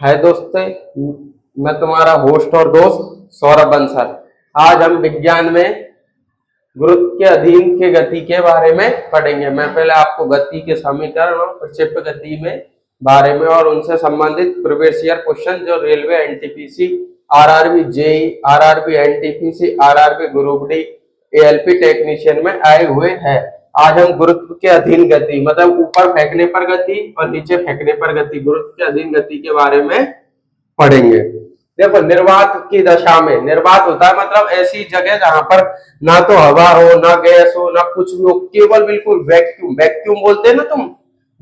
हाय दोस्तों, मैं तुम्हारा होस्ट और दोस्त सौरभ बंसल। आज हम विज्ञान में गुरुत्व के अधीन के गति के बारे में पढ़ेंगे। मैं पहले आपको गति के समीकरण और प्रक्षेप्य गति में बारे में और उनसे संबंधित प्रीवियस ईयर क्वेश्चन जो railway, NTPC, RRB JE, RRB NTPC, RRB group D, ALP technician में आए हुए हैं। आज हम गुरुत्व के अधीन गति मतलब ऊपर फेंकने पर गति और नीचे फेंकने पर गति, गुरुत्व के अधीन गति के बारे में पढ़ेंगे। देखो, निर्वात की दशा में, निर्वात होता है मतलब ऐसी जगह जहां पर ना तो हवा हो, ना गैस हो, ना कुछ भी हो, केवल बिल्कुल वैक्यूम। वैक्यूम बोलते हैं ना तुम,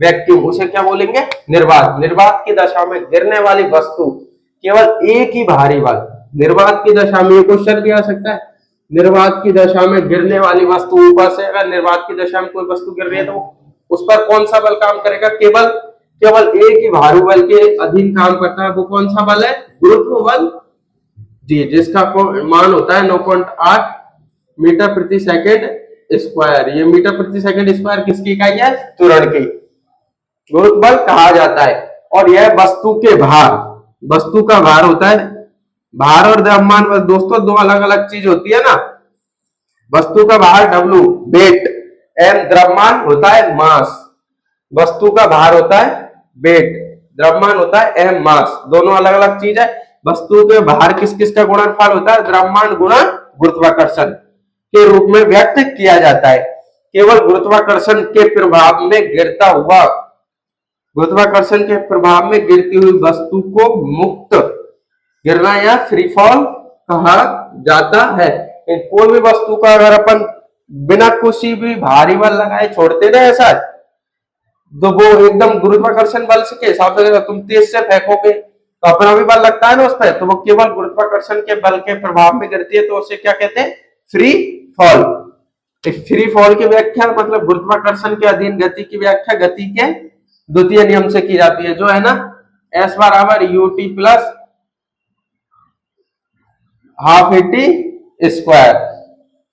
वैक्यूम, उसे क्या बोलेंगे? निर्वात। निर्वात की दशा में गिरने वाली वस्तु केवल एक ही भारी बल। निर्वात की दशा में क्वेश्चन भी आ सकता है, निर्वात की दशा में गिरने वाली वस्तु ऊपर से, अगर निर्वात की दशा में कोई वस्तु गिर रही है तो उस पर कौन सा बल काम करेगा? केवल केवल एक ही भारी बल के अधीन काम करता है। वो कौन सा बल है? गुरुत्व बल जी, जिसका मान होता है 9.8 मीटर प्रति सेकंड स्क्वायर। ये मीटर प्रति सेकंड स्क्वायर किसकी इकाई है? त्वरण की गुरुत्व बल कहा जाता है। और यह वस्तु के भार, वस्तु का भार होता है। भार और द्रव्यमान दोस्तों दो अलग अलग चीज होती है ना। वस्तु का भार W वेट, एम द्रव्यमान होता है मास। वस्तु का भार होता है वेट, द्रव्यमान होता है एम मास। दोनों अलग अलग चीज है। वस्तु के भार किस किस का गुणनफल होता है? द्रव्यमान गुणा गुरुत्वाकर्षण के रूप में व्यक्त किया जाता है। केवल गुरुत्वाकर्षण के प्रभाव में गिरता हुआ, गुरुत्वाकर्षण के प्रभाव में गिरती हुई वस्तु को मुक्त गिरना या फ्री फॉल कहा जाता है। कोई भी वस्तु का अगर अपन बिना किसी भी भारी बल लगाए छोड़ते ना ऐसा, तो वो एकदम गुरुत्वाकर्षण बल के हिसाब से, तुम तेज से फेंकोगे तो अपना भी बल लगता है ना उस पर, तो वो केवल गुरुत्वाकर्षण के बल के प्रभाव में गिरती है, तो उसे क्या कहते हैं? Free fall. फ्री फॉल की व्याख्या मतलब गुरुत्वाकर्षण के अधीन गति की व्याख्या गति के द्वितीय नियम से की जाती है, जो है ना एस बराबर UT plus half eighty square.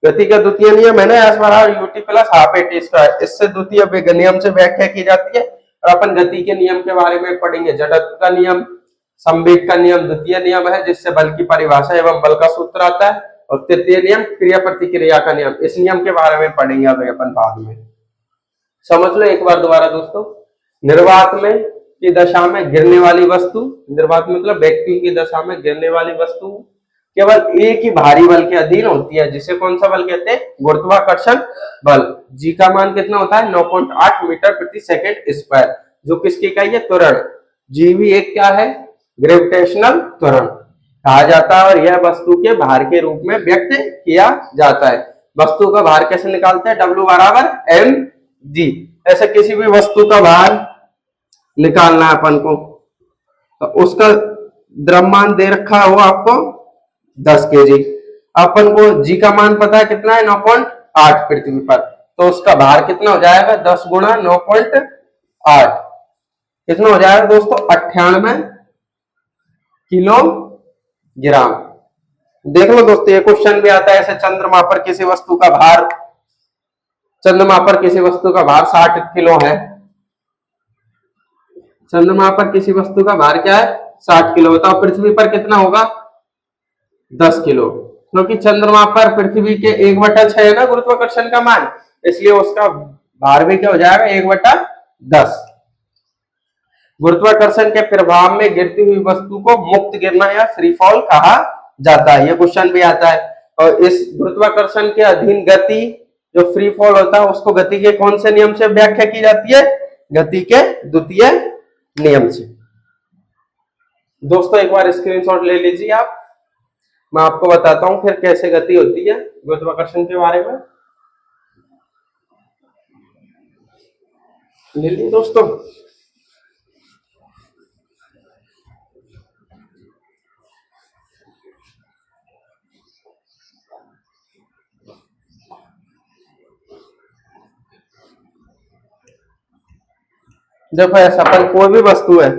गति का द्वितीय नियम है ना एस बराबर UT plus half eighty square. इससे द्वितीय नियम से व्याख्या की जाती है। और अपन गति के नियम के बारे में पढ़ेंगे। जड़त्व का नियम, संवेग का नियम द्वितीय नियम है, जिससे बल की परिभाषा एवं बल का सूत्र आता है। और तृतीय नियम क्रिया प्रतिक्रिया का नियम। इस नियम के बारे में पढ़ेंगे अभी अपन बाद में। समझ लो एक बार दोबारा दोस्तों। निर्वात में की दशा में गिरने वाली वस्तु, निर्वात मतलब वैक्यूम की दशा में गिरने वाली वस्तु केवल एक ही भारी बल के अधीन होती है, जिसे कौन सा बल कहते हैं? गुरुत्वाकर्षण बल। जी का मान कितना होता है? 9.8 मीटर प्रति सेकंड स्क्वायर, जो किसकी इकाई है? त्वरण। जी भी एक क्या है? ग्रेविटेशनल त्वरण कहा जाता है। और यह वस्तु के भार के रूप में व्यक्त किया जाता है। वस्तु का भार कैसे निकालते हैं? W बराबर एम जी। ऐसे किसी भी वस्तु का भार निकालना है अपन को, तो उसका द्रव्यमान दे रखा हो आपको 10 केजी। अपन को जी का मान पता है कितना है? 9.8 पृथ्वी पर, तो उसका भार कितना हो जाएगा? 10 गुणा 9.8 कितना हो जाएगा दोस्तों? 98 किलोग्राम। देख लो दोस्तों, ये क्वेश्चन भी आता है ऐसे। चंद्रमा पर किसी वस्तु का भार, चंद्रमा पर किसी वस्तु का भार 60 किलो है। चंद्रमा पर किसी वस्तु का भार क्या है? 60 किलो। बताओ पृथ्वी पर कितना होगा? 10 किलो। क्योंकि चंद्रमा पर पृथ्वी के 1/6 है ना गुरुत्वाकर्षण का मान, इसलिए उसका भार भी क्या हो जाएगा? 1/10। गुरुत्वाकर्षण के प्रभाव में गिरती हुई वस्तु को मुक्त गिरना या फ्री फॉल कहा जाता है। यह क्वेश्चन भी आता है। और इस गुरुत्वाकर्षण के अधीन गति जो फ्री फॉल होता है, उसको गति के कौन से नियम से व्याख्या की जाती है? गति के द्वितीय नियम से। दोस्तों एक बार स्क्रीनशॉट ले लीजिए आप, मैं आपको बताता हूं फिर कैसे गति होती है गुरुत्वाकर्षण के बारे में। ले लीजिए दोस्तों। देखो ऐसा, अपन कोई भी वस्तु है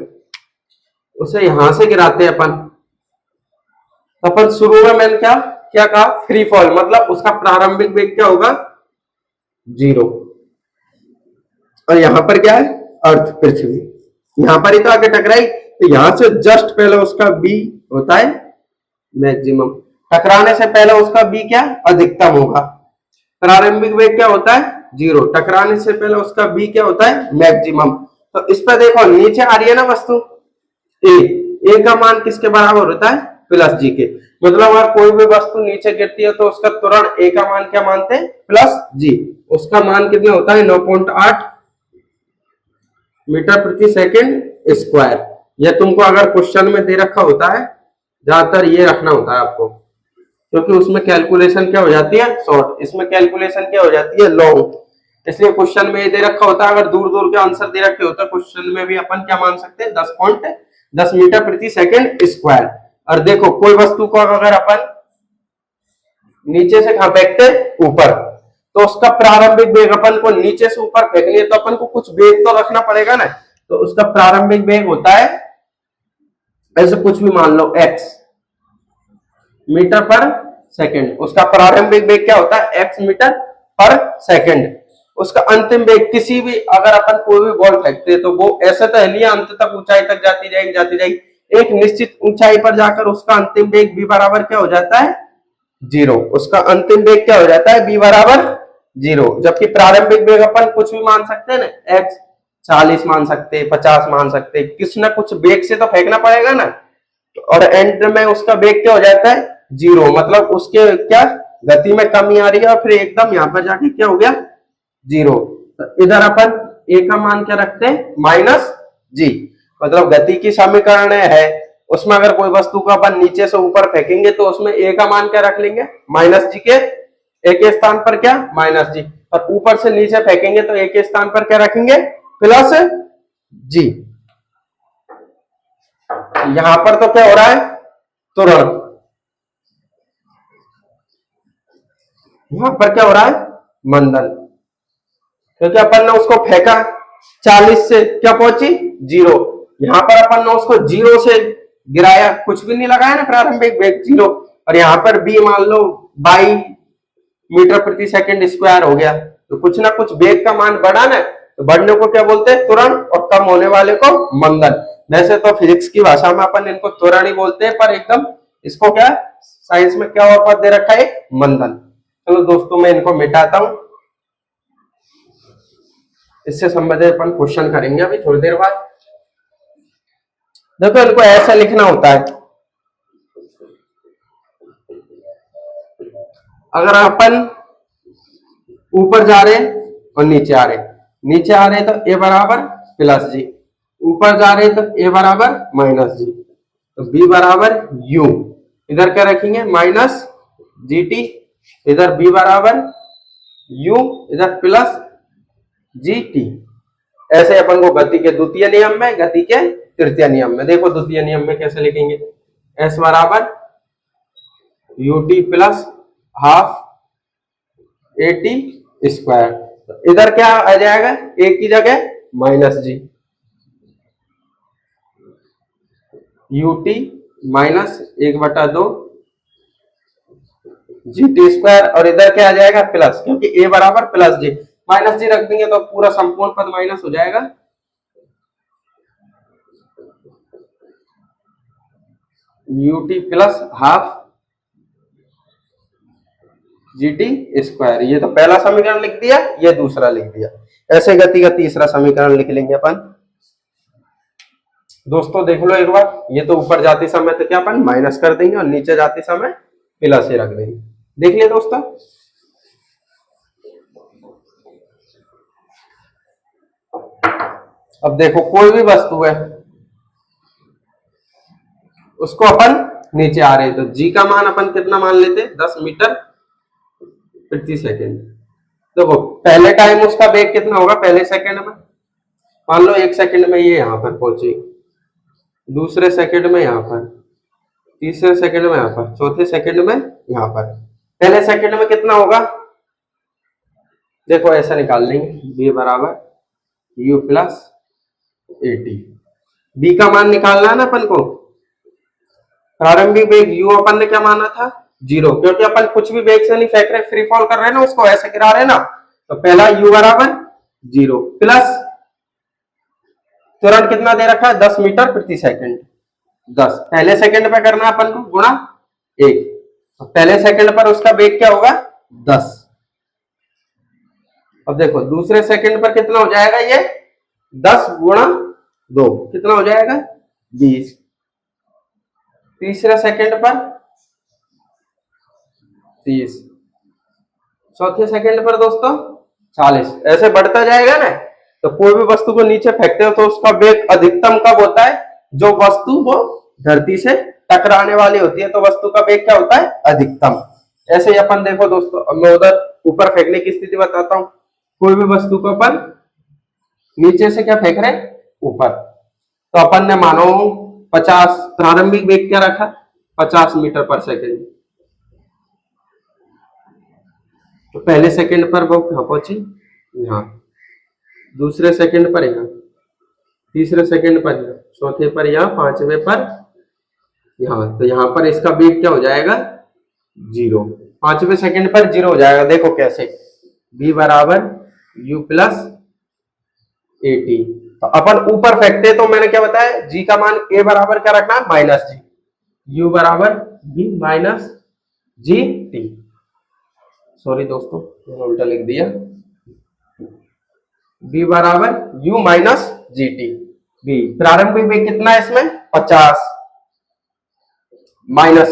उसे यहां से गिराते हैं अपन शुरू में मैंने क्या क्या कहा? फ्री फॉल मतलब उसका प्रारंभिक वेग क्या होगा? 0। और यहां पर क्या है? अर्थ, पृथ्वी। यहां पर ही तो आके टकराई, तो यहां से जस्ट पहले उसका बी होता है मैक्सिमम, टकराने से पहले उसका बी क्या अधिकतम होगा। प्रारंभिक वेग क्या होता है 0, टकराने से पहले उसका बी क्या होता है मैक्सिमम। तो इस पर देखो नीचे आ रही है ना वस्तु ए का मान किसके बराबर होता है प्लस जी के। मतलब अगर कोई भी वस्तु नीचे गिरती है तो उसका त्वरण ए का मान क्या मानते हैं प्लस जी। उसका मान कितना होता है 9.8 मीटर प्रति सेकंड स्क्वायर। यह तुमको अगर क्वेश्चन में दे रखा होता है ज्यादातर ये रखना होता है आपको, क्योंकि उसमें कैलकुलेशन क्या हो जाती है शॉर्ट, इसमें कैलकुलेशन क्या हो जाती है लॉन्ग। इसलिए क्वेश्चन में ये दे रखा होता है, अगर दूर दूर के आंसर दे रखे होते हैं क्वेश्चन में भी अपन क्या मान सकते हैं 10.10 मीटर प्रति सेकंड स्क्वायर। और देखो कोई वस्तु को अगर अपन नीचे से कहां फेंकते ऊपर, तो उसका प्रारंभिक वेग अपन को नीचे से ऊपर फेंकनी है तो अपन को कुछ वेग तो रखना पड़ेगा ना। तो उसका प्रारंभिक वेग होता है ऐसे कुछ भी मान लो x मीटर पर सेकंड। उसका प्रारंभिक वेग क्या होता है x मीटर पर सेकंड। उसका अंतिम वेग किसी भी अगर अपन कोई भी बॉल फेंकते हैं तो वो ऐसे तो है अंत तक ऊंचाई तक जाती जाएगी, एक निश्चित ऊंचाई पर जाकर उसका अंतिम वेग भी बराबर क्या हो जाता है 0। उसका अंतिम वेग क्या हो जाता है b बराबर 0। जबकि प्रारंभिक वेग अपन कुछ भी मान सकते हैं ना, x 40 मान सकते, 50 मान सकते, किसी ना कुछ वेग से तो फेंकना पड़ेगा ना। और एंड में उसका वेग क्या हो जाता है 0, मतलब उसके क्या गति में कमी आ रही है और फिर एकदम यहाँ पर जाके क्या हो गया 0। तो इधर अपन a का मान क्या रखते हैं माइनस जी, मतलब गति की समीकरण है उसमें अगर कोई वस्तु को अपन नीचे से ऊपर फेंकेंगे तो उसमें a का मान क्या रख लेंगे माइनस जी के, a के स्थान पर क्या माइनस जी, और ऊपर से नीचे फेंकेंगे तो a के स्थान पर क्या रखेंगे प्लस जी। यहां पर तो क्या हो रहा है त्वरण, यहां पर क्या हो रहा है मंदन, क्योंकि अपन ने उसको फेंका 40 से क्या पहुंची 0। यहां पर अपन ने उसको 0 से गिराया, कुछ भी नहीं लगाया ना, प्रारंभिक वेग 0, और यहां पर b मान लो 22 मीटर प्रति सेकंड स्क्वायर हो गया। तो कुछ ना कुछ वेग का मान बढ़ा ना, तो बढ़ने को क्या बोलते हैं त्वरण और कम होने वाले को मंदन। वैसे तो फिजिक्स की भाषा में अपन इनको त्वरण ही बोलते हैं, पर एकदम इसको क्या साइंस में क्या और पद दे रखा है मंदन। चलो दोस्तों मैं इनको मिटाता हूं, इससे संबंधित अपन क्वेश्चन करेंगे अभी थोड़ी देर बाद। देखो इनको ऐसा लिखना होता है, अगर अपन ऊपर जा रहे और नीचे आ रहे तो a बराबर प्लस जी, ऊपर जा रहे तो a बराबर माइनस जी, तो b बराबर u, इधर क्या रखेंगे माइनस जी टी, इधर b बराबर u, इधर प्लस जी टी। ऐसे अपन को गति के द्वितीय नियम में, गति के तृतीय नियम में, देखो द्वितीय नियम में कैसे लिखेंगे s बराबर ut plus half at square. इधर क्या आ जाएगा a की जगह माइनस जी, ut minus 1/2 G T square, और इधर क्या आ जाएगा प्लस, क्योंकि a बराबर प्लस जी, माइनस जी रख देंगे तो पूरा संपूर्ण पद माइनस हो जाएगा। ut plus half G T square, ये तो पहला समीकरण लिख दिया, ये दूसरा लिख दिया। ऐसे गति का तीसरा समीकरण लिख लेंगे अपन। दोस्तों देख लो एक बार, ये तो ऊपर जाते समय तो क्या अपन माइनस कर देंगे और नीचे जाते समय प्लस ही रख देंगे। देख लिया दोस्तों, अब देखो कोई भी वस्तु है उसको अपन नीचे आ रहे तो g का मान अपन कितना मान लेते 10 मीटर प्रति सेकंड। देखो पहले टाइम उसका वेग कितना होगा पहले सेकंड में, मान लो 1 सेकंड में ये यहां पर पहुंचे, दूसरे सेकंड में यहां पर, तीसरे सेकंड में यहां पर, चौथे सेकंड में यहां पर। पहले सेकंड में कितना होगा देखो ऐसा निकाल लेंगे, b बराबर u प्लस at। b का मान निकालना है ना अपन को, प्रारंभिक वेग u अपन ने क्या माना था 0, क्योंकि अपन कुछ भी वेग से नहीं फेंक रहे, फ्री फॉल कर रहे हैं ना, उसको ऐसे गिरा रहे ना। तो पहला u बराबर 0 प्लस तुरंत कितना दे रखा है 10 मीटर प्रति सेकंड। 10 पहले सेकंड पे करना अपन को गुणा 1, तो पहले सेकंड पर उसका वेग क्या होगा 10। अब देखो दूसरे सेकंड पर कितना हो जाएगा ये 10 गुणा 2 कितना हो जाएगा 20। तीसरे सेकंड पर 30, चौथे सेकंड पर दोस्तों 40। ऐसे बढ़ता जाएगा ना। तो कोई भी वस्तु को नीचे फेंकते हो तो उसका वेग अधिकतम कब होता है, जो वस्तु वो धरती से टकराने वाली होती है तो वस्तु का वेग क्या होता है अधिकतम। ऐसे ही अपन देखो दोस्तों, अब मैं उधर ऊपर फेंकने की स्थिति बताता हूँ। कोई भी वस्तु को अपन नीचे से क्या फेंक रहे ऊपर, तो अपन ने मानो 50 प्रारंभिक वेग क्या रखा 50 मीटर पर सेकंड। तो पहले सेकंड पर वो कहां पहुंची यहाँ, दूसरे सेकंड पर यहाँ, तीसरे सेकंड पर यहाँ, चौथे पर यहाँ, पांचवें पर यहाँ। तो यहाँ पर इसका वेग क्या हो जाएगा 0। पांचवें सेकंड पर 0 हो जाएगा। देखो कैसे, v बराबर u प्लस AT। तो अपन ऊपर फेंकते तो मैंने क्या बताया, g का मान a बराबर क्या रखना माइनस g, u बराबर v minus G T. Sorry दोस्तों मैंने उल्टा लिख दिया, v बराबर u minus G T. v प्रारंभिक वेग कितना है इसमें 50 माइनस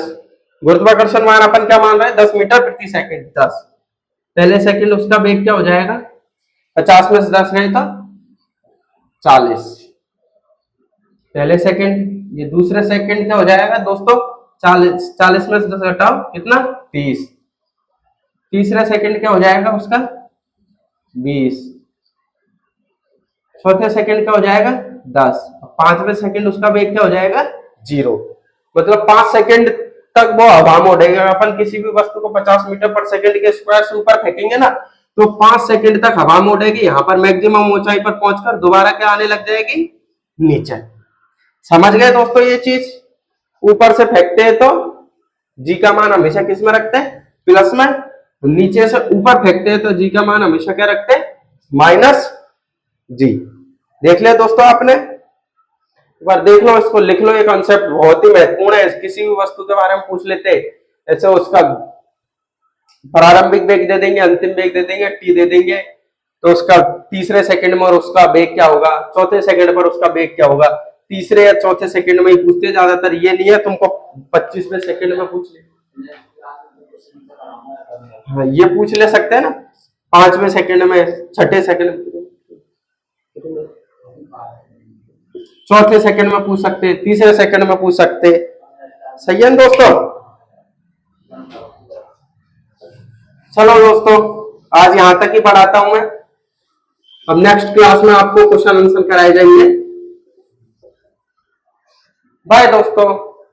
गुरुत्वाकर्षण मान अपन क्या मान रहे हैं 10 मीटर प्रति सेकंड। 10 पहले सेकंड उसका वेग क्या हो जाएगा 50 में से 10 गए तो 40 पहले सेकंड। ये दूसरे सेकंड क्या हो जाएगा दोस्तों 40 में से 10 घटाओ कितना 30। तीसरा सेकंड क्या हो जाएगा उसका 20। चौथे सेकंड क्या हो जाएगा 10। पांचवें सेकंड उसका वेग क्या हो जाएगा 0। मतलब 5 सेकंड तक वो हवा में उड़ेगा। अपन किसी भी वस्तु को 50 मीटर पर सेकंड के स्क्वायर से ऊपर फेंकेंगे ना तो 5 सेकंड तक हवा में उड़ेगी। यहाँ पर मैक्सिमम ऊंचाई पर पहुंचकर दोबारा क्या आने लग जाएगी नीचे। समझ गए दोस्तों ये चीज। ऊपर से फेंकते हैं तो जी का मान हमेशा किस में रखते हैं प्लस में, नीचे से ऊपर फेंकते हैं तो जी का मान हमेशा क्या रखते हैं माइनस जी। देख लिया दोस्तों आपने, एक बार देख लो, इसको लिख लो। ये कॉन्सेप्ट बहुत ही महत्वपूर्ण है। किसी भी वस्तु के बारे में पूछ लेते ऐसे उसका प्रारंभिक वेग दे देंगे, अंतिम वेग दे देंगे, टी दे देंगे, तो उसका तीसरे सेकंड में और उसका वेग क्या होगा, चौथे सेकंड पर उसका वेग क्या होगा। तीसरे या चौथे सेकंड में ही पूछते ज्यादातर, ये नहीं है तुमको 25वें सेकंड में पूछ ले। हाँ ये पूछ ले सकते हैं ना 5वें सेकंड में, छठे सेकंड में, चौथे सेकंड में पूछ सकते हैं, तीसरे सेकंड में पूछ सकते हैं। सही है दोस्तों। चलो दोस्तों आज यहां तक ही पढ़ाता हूं मैं। अब नेक्स्ट क्लास में आपको क्वेश्चन आंसर कराए जाएंगे। बाय दोस्तों।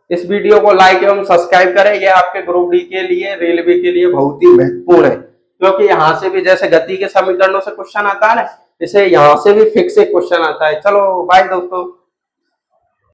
इस वीडियो को लाइक एवं सब्सक्राइब करें। यह आपके ग्रुप डी के लिए, रेलवे के लिए बहुत ही महत्वपूर्ण है, क्योंकि यहां से भी जैसे गति के समीकरणों से क्वेश्चन आता है ना, इसे यहां से भी फिक्स से क्वेश्चन आता है। चलो बाय दोस्तों।